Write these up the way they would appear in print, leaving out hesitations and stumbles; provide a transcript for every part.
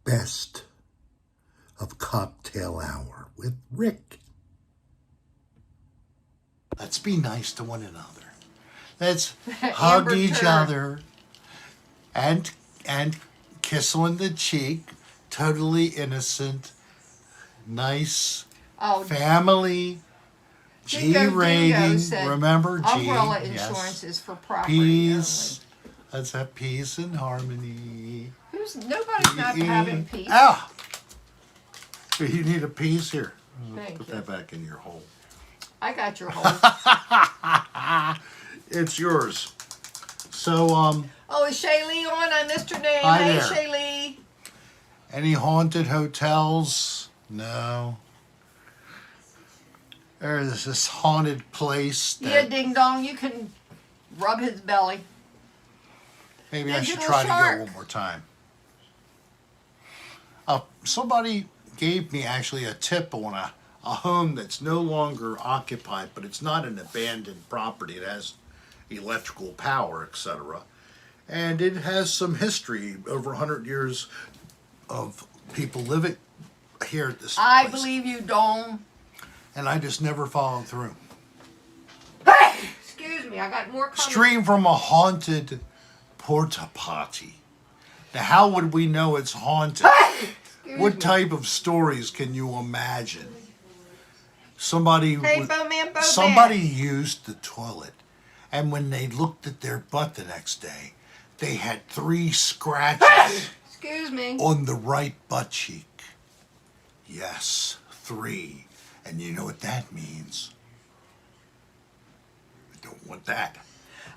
best of cocktail hour with Rick. Let's be nice to one another. Let's hug each other and kiss on the cheek. Totally innocent, nice family. G rating. Remember G. Umbrella insurance is for property peace. only. Let's have peace and harmony. Nobody's not having peace. Ah! You need a piece here. Put that back in your hole. I got your hole. It's yours. So, oh, is Shaylee on? I missed her name. Hi Hey, there. Shaylee. Any haunted hotels? No. There's this haunted place. Yeah, ding dong. You can rub his belly. Maybe I should Digital try to shark. go one more time. Somebody gave me actually a tip on a home that's no longer occupied, but it's not an abandoned property. It has electrical power, etc. And it has some history, over 100 years of people living here at this I place. believe you, Dome. And I just never followed through. Excuse me, I got more comments. Stream from a haunted porta potty. Now, how would we know it's haunted? What type of stories can you imagine? Somebody somebody used the toilet, and when they looked at their butt the next day, they had 3 scratches Excuse me. on the right butt cheek. Yes, 3. And you know what that means? I don't want that.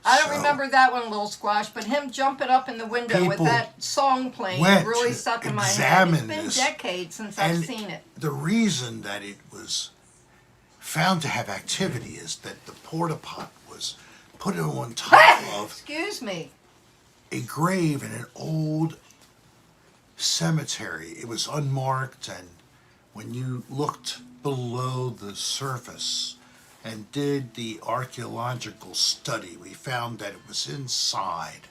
I don't remember that one, Little Squash, but him jumping up in the window with that song playing really stuck in my head. It's been decades since I've seen it. The reason that it was found to have activity is that the porta pot was put on top of Excuse me. a grave in an old cemetery. It was unmarked, and when you looked below the surface and did the archaeological study, we found that it was inside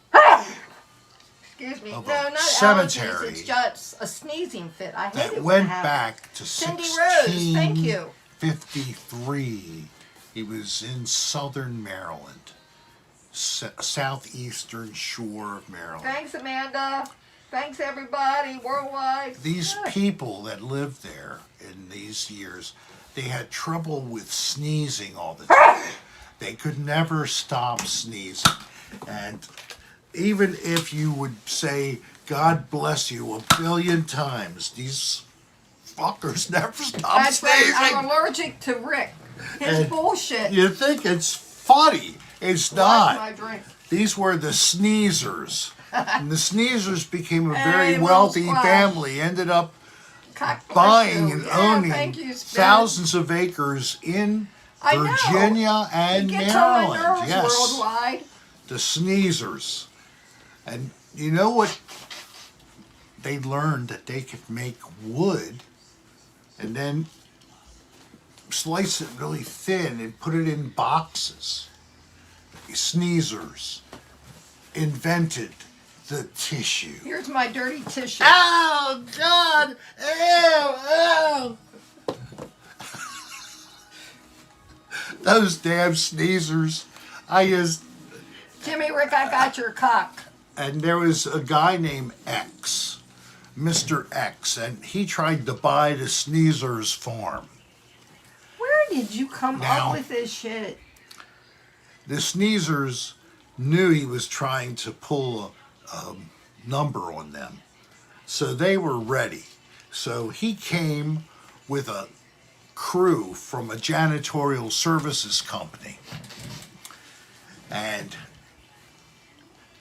Excuse me. of No, a not cemetery allergies. It's just a sneezing fit. I hate that it went when it back to Cindy Rose, thank you. 1653. He was in southern Maryland, southeastern shore of Maryland. Thanks, Amanda. Thanks, everybody, worldwide. These people that lived there in these years, they had trouble with sneezing all the time. They could never stop sneezing. And even if you would say, God bless you, 1 billion times, these fuckers never stop That's right. sneezing. I'm allergic to Rick. His bullshit. You think it's funny. It's not. My drink. These were the sneezers. And the sneezers became a very Hey, wealthy Little Squash. family, ended up God bless buying you. and Yeah, owning thank you, Spin. thousands of acres in I know. Virginia and It gets on my Maryland. nerves Yes, worldwide. the sneezers. And you know what? They learned that they could make wood and then slice it really thin and put it in boxes. The sneezers invented the tissue. Here's my dirty tissue. Oh, God! Ew! Those damn sneezers. Jimmy Rick, I got your cock. And there was a guy named X, Mr. X, and he tried to buy the sneezers farm. Where did you come Now- up with this shit? The sneezers knew he was trying to pull a number on them. So they were ready. So he came with a crew from a janitorial services company. And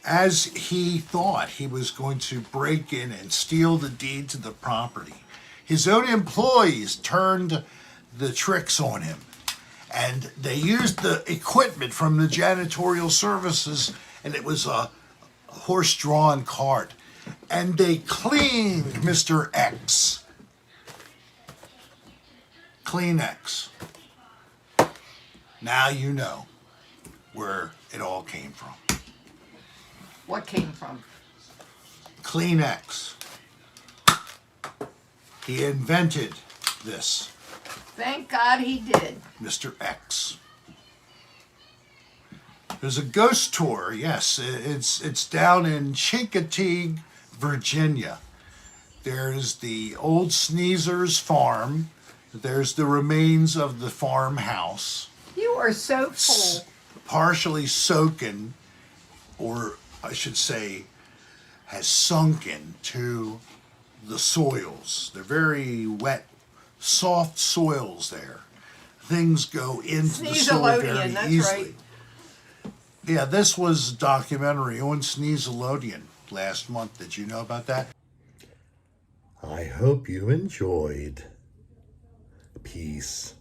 as he thought he was going to break in and steal the deed to the property, his own employees turned the tricks on him. And they used the equipment from the janitorial services, and it was a horse-drawn cart. And they cleaned Mr. X. Kleenex. Now you know where it all came from. What came from? Kleenex. He invented this. Thank God he did. Mr. X. There's a ghost tour. Yes, it's down in Chincoteague, Virginia. There's the old Sneezer's farm. There's the remains of the farmhouse. You are so full. Partially soaken, or I should say, has sunken to the soils. They're very wet, soft soils there. Things go into the soil very easily. Right. Yeah, this was a documentary on Sneezelodion last month. Did you know about that? I hope you enjoyed. Peace.